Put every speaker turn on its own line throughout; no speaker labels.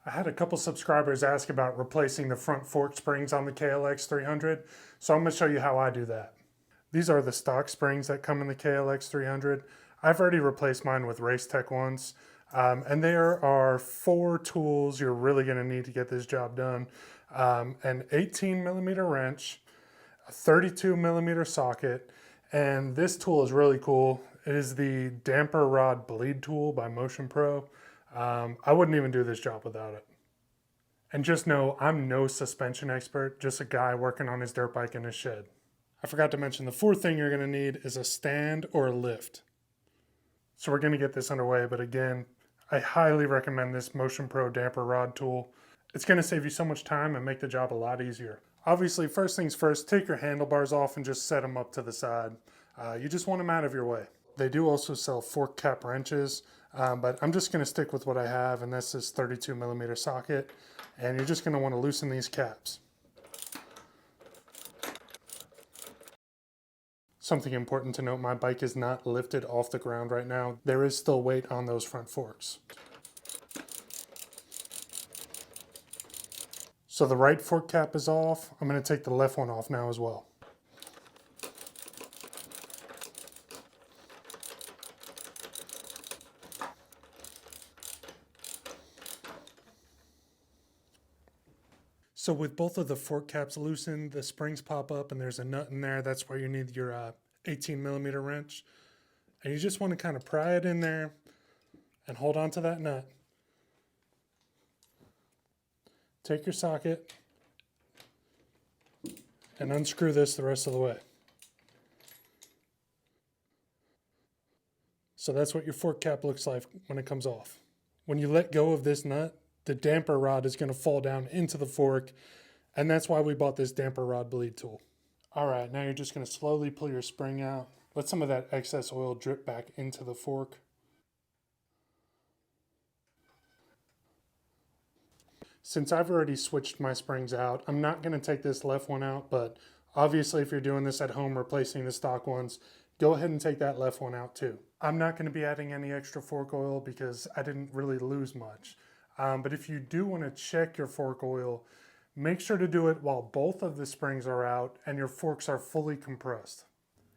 I had a couple subscribers ask about replacing the front fork springs on the KLX 300, so I'm going to show you how I do that. These are the stock springs that come in the KLX 300. I've already replaced mine with Racetech ones, and there are 4 tools you're really going to need to get this job done. An 18 millimeter wrench, a 32 millimeter socket, and this tool is really cool. It is the damper rod bleed tool by Motion Pro. I wouldn't even do this job without it. And just know, I'm no suspension expert, just a guy working on his dirt bike in his shed. I forgot to mention the 4th thing you're going to need is a stand or a lift. So we're going to get this underway, but again, I highly recommend this Motion Pro damper rod tool. It's going to save you so much time and make the job a lot easier. Obviously, first things first, take your handlebars off and just set them up to the side. You just want them out of your way. They do also sell fork cap wrenches, but I'm just going to stick with what I have, and that's this 32 millimeter socket. And you're just going to want to loosen these caps. Something important to note, my bike is not lifted off the ground right now. There is still weight on those front forks. So the right fork cap is off. I'm going to take the left one off now as well. So with both of the fork caps loosened, the springs pop up and there's a nut in there. That's where you need your 18 millimeter wrench. And you just want to kind of pry it in there and hold on to that nut. Take your socket and unscrew this the rest of the way. So that's what your fork cap looks like when it comes off. When you let go of this nut, the damper rod is going to fall down into the fork, and that's why we bought this damper rod bleed tool. All right, now you're just going to slowly pull your spring out. Let some of that excess oil drip back into the fork. Since I've already switched my springs out, I'm not going to take this left one out, but obviously if you're doing this at home, replacing the stock ones, go ahead and take that left one out too. I'm not going to be adding any extra fork oil because I didn't really lose much. But if you do want to check your fork oil, make sure to do it while both of the springs are out and your forks are fully compressed.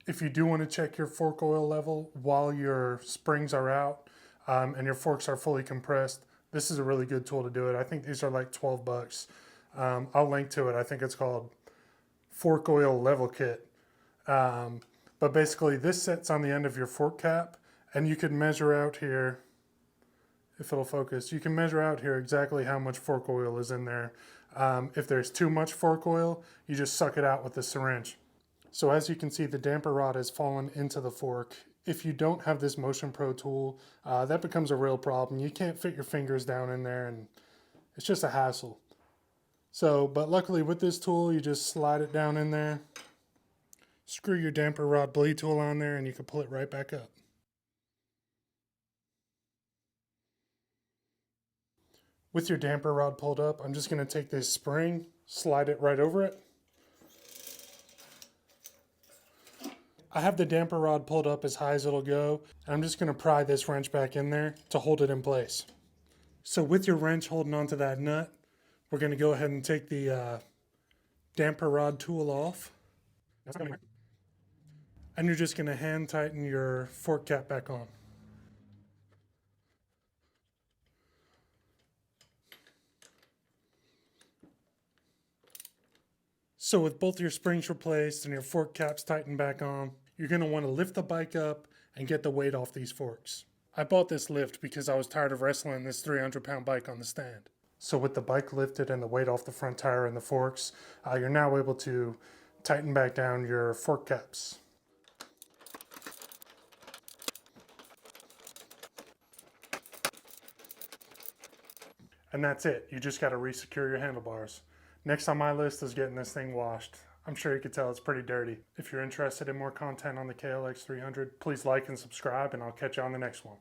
If you do want to check your fork oil level while your springs are out and your forks are fully compressed, this is a really good tool to do it. I think these are like 12 bucks. I'll link to it. I think it's called Fork Oil Level Kit. But basically this sits on the end of your fork cap, and you can measure out here, if it'll focus, you can measure out here exactly how much fork oil is in there. If there's too much fork oil, you just suck it out with the syringe. So as you can see, the damper rod has fallen into the fork. If you don't have this Motion Pro tool, that becomes a real problem. You can't fit your fingers down in there, and it's just a hassle. So, but luckily with this tool, you just slide it down in there, screw your damper rod bleed tool on there, and you can pull it right back up. With your damper rod pulled up, I'm just going to take this spring, slide it right over it. I have the damper rod pulled up as high as it'll go, and I'm just going to pry this wrench back in there to hold it in place. So with your wrench holding onto that nut, we're going to go ahead and take the damper rod tool off. And you're just going to hand tighten your fork cap back on. So with both your springs replaced and your fork caps tightened back on, you're going to want to lift the bike up and get the weight off these forks. I bought this lift because I was tired of wrestling this 300-pound bike on the stand. So with the bike lifted and the weight off the front tire and the forks, you're now able to tighten back down your fork caps. And that's it. You just got to re-secure your handlebars. Next on my list is getting this thing washed. I'm sure you can tell it's pretty dirty. If you're interested in more content on the KLX 300, please like and subscribe, and I'll catch you on the next one.